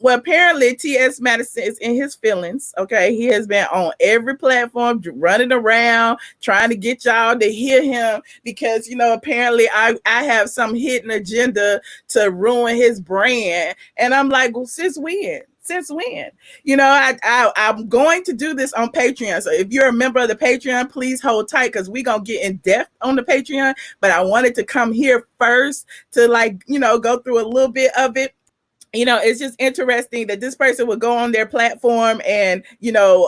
Well, apparently TS Madison is in his feelings. Okay, he has been on every platform, running around, trying to get y'all to hear him because apparently I have some hidden agenda to ruin his brand, and I'm like, well, since when? Since when? I'm going to do this on Patreon. So if you're a member of the Patreon, please hold tight because we're going to get in depth on the Patreon. But I wanted to come here first to go through a little bit of it. It's just interesting that this person would go on their platform and,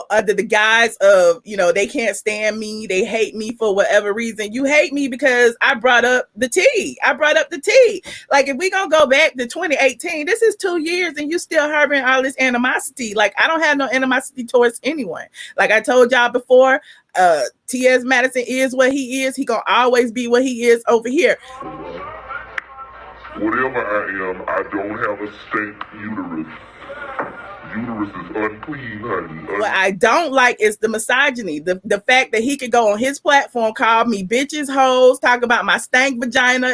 under the guise of, they can't stand me. They hate me for whatever reason. You hate me because I brought up the tea. Like, if we going to go back to 2018, this is 2 years and you still harboring all this animosity. Like, I don't have no animosity towards anyone. Like I told y'all before, TS Madison is what he is. He going to always be what he is over here. Whatever I am, I don't have a stank uterus. Uterus is unclean, honey. What I don't like is the misogyny. The fact that he could go on his platform, call me bitches, hoes, talk about my stank vagina,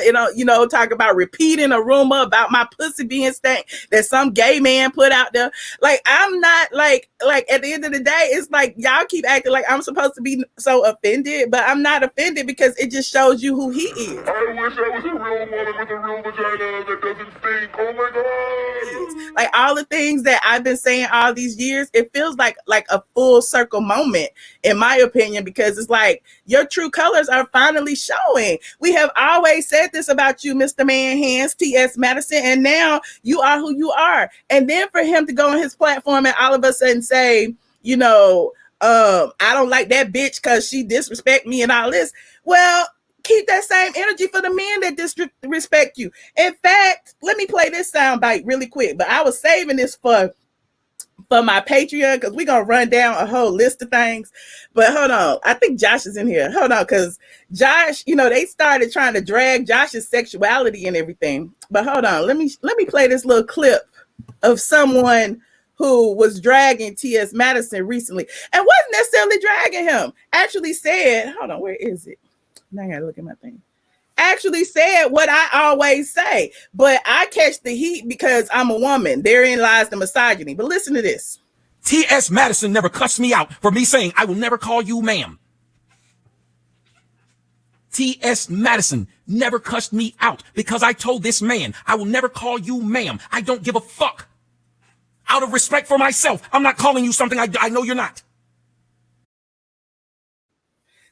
talk about repeating a rumor about my pussy being stank that some gay man put out there. Like, I'm not like at the end of the day, it's like y'all keep acting like I'm supposed to be so offended, but I'm not offended because it just shows you who he is. I wish I was a real woman with a real vagina that doesn't stink. Oh my God. Like, all the things that I've been saying all these years, it feels like a full circle moment, in my opinion, because it's like your true colors are finally showing. We have always said this about you, Mr. Man Hands, TS Madison, and now you are who you are. And then for him to go on his platform and all of a sudden say, I don't like that bitch because she disrespect me and all this. Well, keep that same energy for the men that disrespect you. In fact, let me play this sound bite really quick, but I was saving this for my Patreon because we're going to run down a whole list of things. But hold on. I think Josh is in here. Hold on, because Josh, they started trying to drag Josh's sexuality and everything. But hold on. Let me play this little clip of someone who was dragging TS Madison recently and wasn't necessarily dragging him. Actually said, hold on, where is it? Now I got to look at my thing. Actually said what I always say, but I catch the heat because I'm a woman. Therein lies the misogyny. But listen to this. TS Madison never cussed me out for me saying I will never call you ma'am. TS Madison never cussed me out because I told this man I will never call you ma'am. I don't give a fuck. Out of respect for myself, I'm not calling you something I know you're not.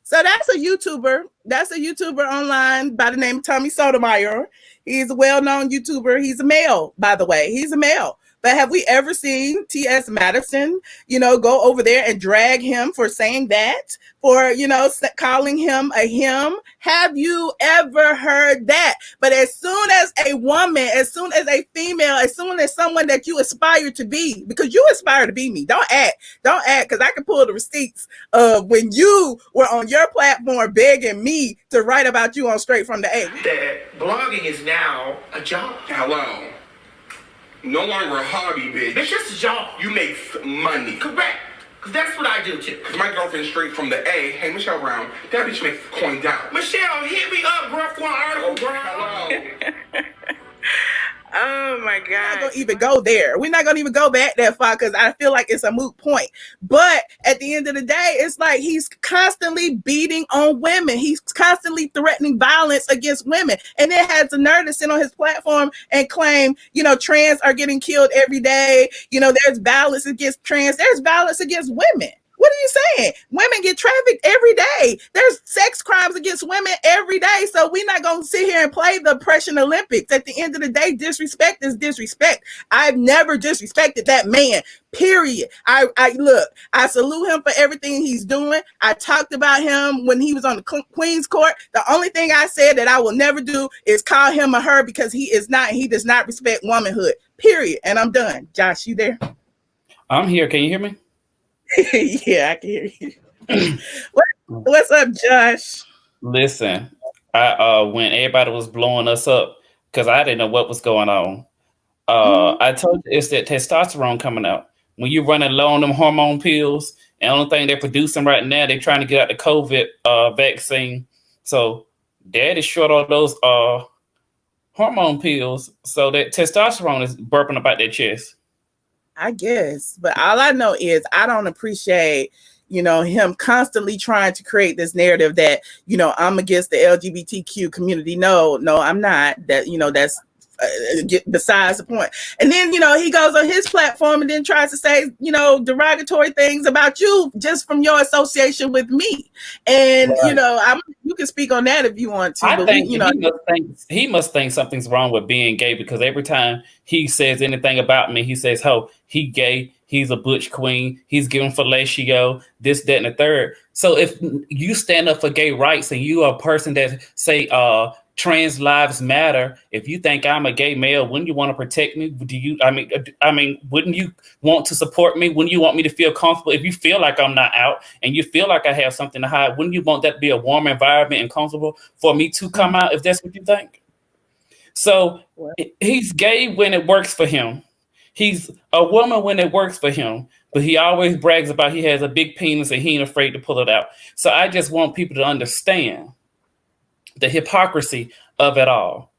So that's a YouTuber. That's a YouTuber online by the name of Tommy Sotomayor. He's a well-known YouTuber. He's a male, by the way. He's a male. But have we ever seen TS Madison, go over there and drag him for saying that? For, calling him a him? Have you ever heard that? But as soon as a woman, as soon as a female, as soon as someone that you aspire to be, because you aspire to be me, don't act, because I can pull the receipts of when you were on your platform begging me to write about you on Straight from the A. That blogging is now a job. Hello. No longer a hobby, bitch. It's just a job. You make money. Correct. Because that's what I do, too. Because my girlfriend's straight from the A. Hey, Michelle Brown, that bitch makes coin down. Michelle, hit me up, bro, for an article, bro. Hello. Oh my God. We're not going to even go there. We're not going to even go back that far because I feel like it's a moot point. But at the end of the day, it's like he's constantly beating on women. He's constantly threatening violence against women. And then has the nerve to sit on his platform and claim, trans are getting killed every day. There's violence against trans. There's violence against women. What are you saying? Women get trafficked every day. There's sex crimes against women every day. So we're not going to sit here and play the oppression Olympics. At the end of the day, disrespect is disrespect. I've never disrespected that man, period. I salute him for everything he's doing. I talked about him when he was on the Queen's Court. The only thing I said that I will never do is call him a her because he does not respect womanhood, period. And I'm done. Josh, you there? I'm here. Can you hear me? Yeah, I can hear you. What's up, Josh? Listen, when everybody was blowing us up, because I didn't know what was going on, I told you it's that testosterone coming out. When you're running low on them hormone pills, and the only thing they're producing right now, they're trying to get out the COVID vaccine. So dad is short on those hormone pills, so that testosterone is burping about their chest. I guess, but all I know is I don't appreciate, him constantly trying to create this narrative that, I'm against the LGBTQ community. No, I'm not. That, that's besides the point. And then, he goes on his platform and then tries to say, derogatory things about you just from your association with me. And, Right. you can speak on that if you want to, I but think he must think something's wrong with being gay, because every time he says anything about me, he says, "Oh, he gay, he's a butch queen, he's giving fellatio, this, that, and the third." So if you stand up for gay rights and you are a person that say trans lives matter, if you think I'm a gay male, wouldn't you want to protect me? Do you? I mean, wouldn't you want to support me? Wouldn't you want me to feel comfortable? If you feel like I'm not out and you feel like I have something to hide, wouldn't you want that to be a warm environment and comfortable for me to come out, if that's what you think? So he's gay when it works for him. He's a woman when it works for him, but he always brags about he has a big penis and he ain't afraid to pull it out. So I just want people to understand the hypocrisy of it all.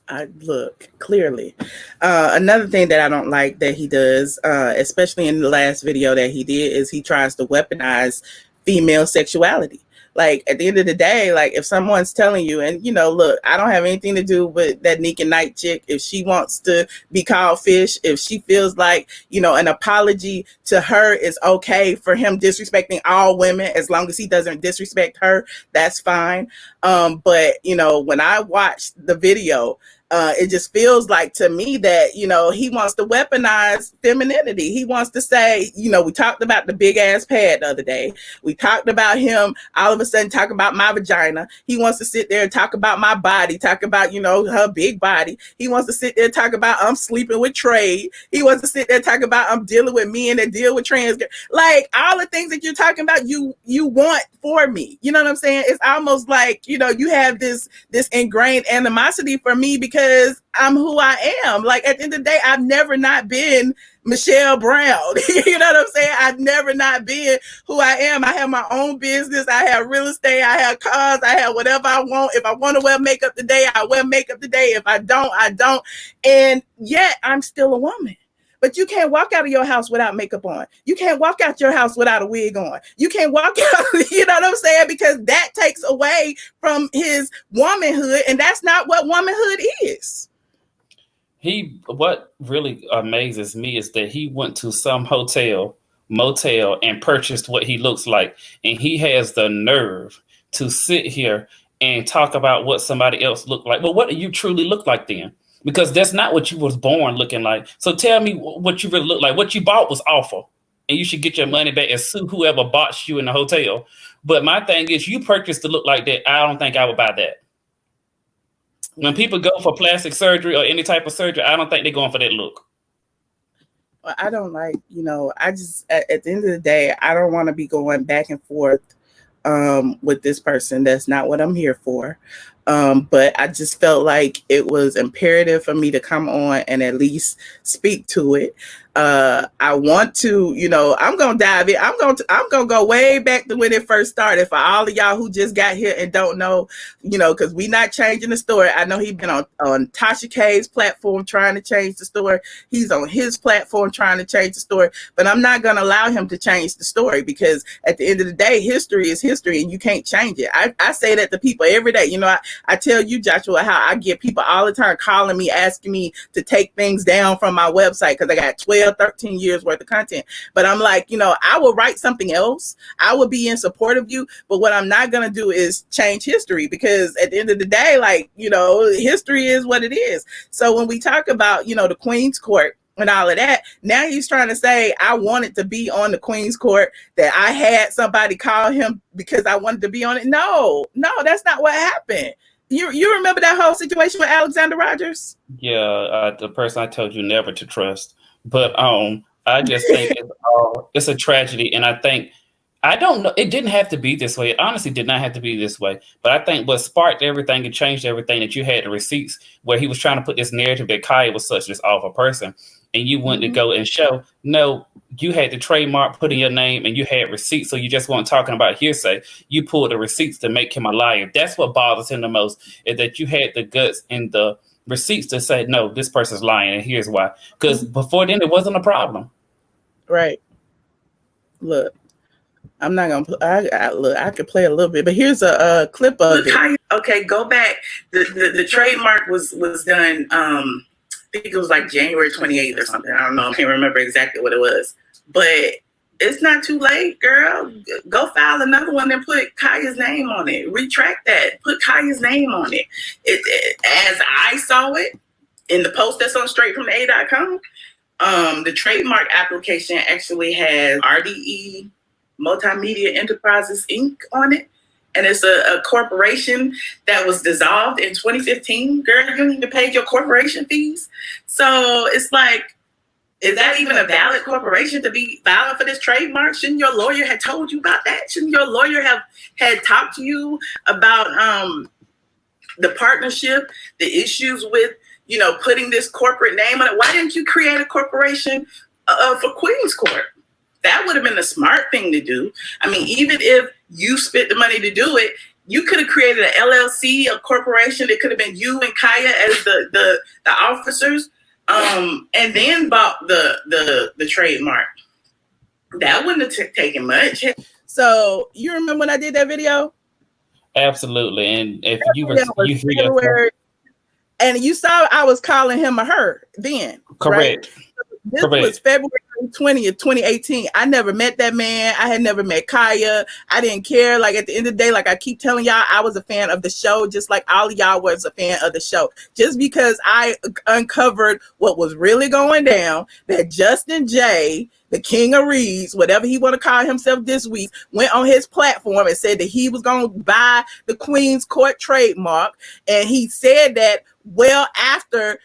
I look clearly. Another thing that I don't like that he does, especially in the last video that he did, is he tries to weaponize female sexuality. Like, at the end of the day, like, if someone's telling you, and look, I don't have anything to do with that Nique and Nite chick. If she wants to be called fish, if she feels like, an apology to her is okay for him disrespecting all women, as long as he doesn't disrespect her, that's fine. But when I watched the video, it just feels like to me that, he wants to weaponize femininity. He wants to say, we talked about the big ass pad the other day. We talked about him all of a sudden talking about my vagina. He wants to sit there and talk about my body, talk about, her big body. He wants to sit there and talk about I'm sleeping with Trey. He wants to sit there and talk about I'm dealing with men that deal with trans. Like, all the things that you're talking about, you want for me. You know what I'm saying? It's almost like, you have this ingrained animosity for me because I'm who I am. Like, at the end of the day, I've never not been Michelle Brown. You know what I'm saying? I've never not been who I am. I have my own business. I have real estate. I have cars. I have whatever I want. If I want to wear makeup today, I wear makeup today. If I don't, I don't. And yet I'm still a woman. But you can't walk out of your house without makeup on. You can't walk out your house without a wig on. You can't walk out, you know what I'm saying? Because that takes away from his womanhood, and that's not what womanhood is. What really amazes me is that he went to some motel, and purchased what he looks like. And he has the nerve to sit here and talk about what somebody else looked like. Well, what do you truly look like then? Because that's not what you was born looking like. So tell me what you really look like. What you bought was awful, and you should get your money back and sue whoever bought you in the hotel. But my thing is, you purchased to look like that. I don't think I would buy that. When people go for plastic surgery or any type of surgery, I don't think they're going for that look. I don't like, I just, at the end of the day, I don't want to be going back and forth with this person. That's not what I'm here for. But I just felt like it was imperative for me to come on and at least speak to it. I want to, I'm going to dive in. I'm going to go way back to when it first started. For all of y'all who just got here and don't know, because we not changing the story. I know he's been on Tasha K's platform trying to change the story. He's on his platform trying to change the story, but I'm not going to allow him to change the story, because at the end of the day, history is history and you can't change it. I say that to people every day. I tell you, Joshua, how I get people all the time calling me, asking me to take things down from my website because I got 12, 13 years worth of content. But I'm like, I will write something else. I will be in support of you. But what I'm not going to do is change history, because at the end of the day, like, history is what it is. So when we talk about, the Queen's Court and all of that, now he's trying to say I wanted to be on the Queen's Court, that I had somebody call him because I wanted to be on it. No, that's not what happened. You remember that whole situation with Alexander Rogers? Yeah, the person I told you never to trust. But I just think it's a tragedy, and I don't know. It didn't have to be this way. It honestly did not have to be this way. But I think what sparked everything and changed everything, that you had the receipts where he was trying to put this narrative that Khia was such this awful person, and you went to go and show. No, you had the trademark put in your name, and you had receipts. So you just weren't talking about hearsay. You pulled the receipts to make him a liar. That's what bothers him the most, is that you had the guts and the receipts to say, no, this person's lying, and here's why. Because before then, it wasn't a problem. Right. Look, I'm not gonna. Look, I could play a little bit, but here's a clip of it. Okay, go back. The trademark was done. I think it was like January 28th or something. I don't know. I can't remember exactly what it was, but it's not too late, girl. Go file another one and put Khia's name on it. Retract that. Put Khia's name on it. As I saw it in the post that's on straightfromtheA.com, the trademark application actually has RDE Multimedia Enterprises Inc. on it. And it's a corporation that was dissolved in 2015. Girl, you don't even pay your corporation fees. So it's like, is that even a valid corporation to be filing for this trademark? Shouldn't your lawyer have told you about that? Shouldn't your lawyer have had talked to you about the partnership, the issues with, you know, putting this corporate name on it? Why didn't you create a corporation for Queen's Court? That would have been the smart thing to do. I mean, even if you spent the money to do it, you could have created an LLC, a corporation. It could have been you and Khia as the officers, and then bought the trademark. That wouldn't have taken much. So you remember when I did that video? Absolutely. And if you and you saw I was calling him a her then. Correct. Right? This was February 20th, 2018. I never met that man. I had never met Khia. I didn't care. Like, at the end of the day, like I keep telling y'all, I was a fan of the show, just like all of y'all was a fan of the show. Just because I uncovered what was really going down, that Justin J, the king of reads, whatever he want to call himself this week, went on his platform and said that he was going to buy the Queen's Court trademark. And he said that well after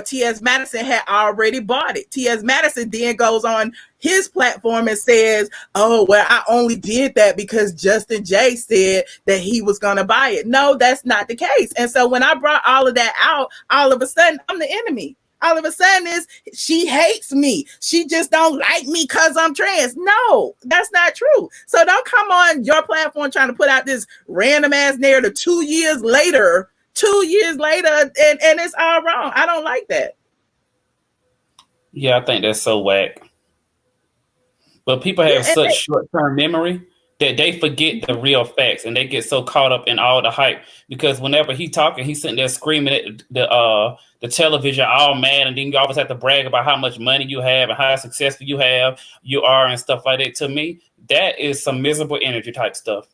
TS Madison had already bought it. TS Madison then goes on his platform and says, oh, well, I only did that because Justin J said that he was going to buy it. No, that's not the case. And so when I brought all of that out, all of a sudden, I'm the enemy. All of a sudden she hates me. She just don't like me because I'm trans. No, that's not true. So don't come on your platform trying to put out this random ass narrative 2 years later, and it's all wrong. I don't like that. Yeah, I think that's so whack. But people have such short-term memory that they forget the real facts, and they get so caught up in all the hype. Because whenever he talking, he's sitting there screaming at the television, all mad, and then you always have to brag about how much money you have and how successful you are and stuff like that. To me, that is some miserable energy type stuff.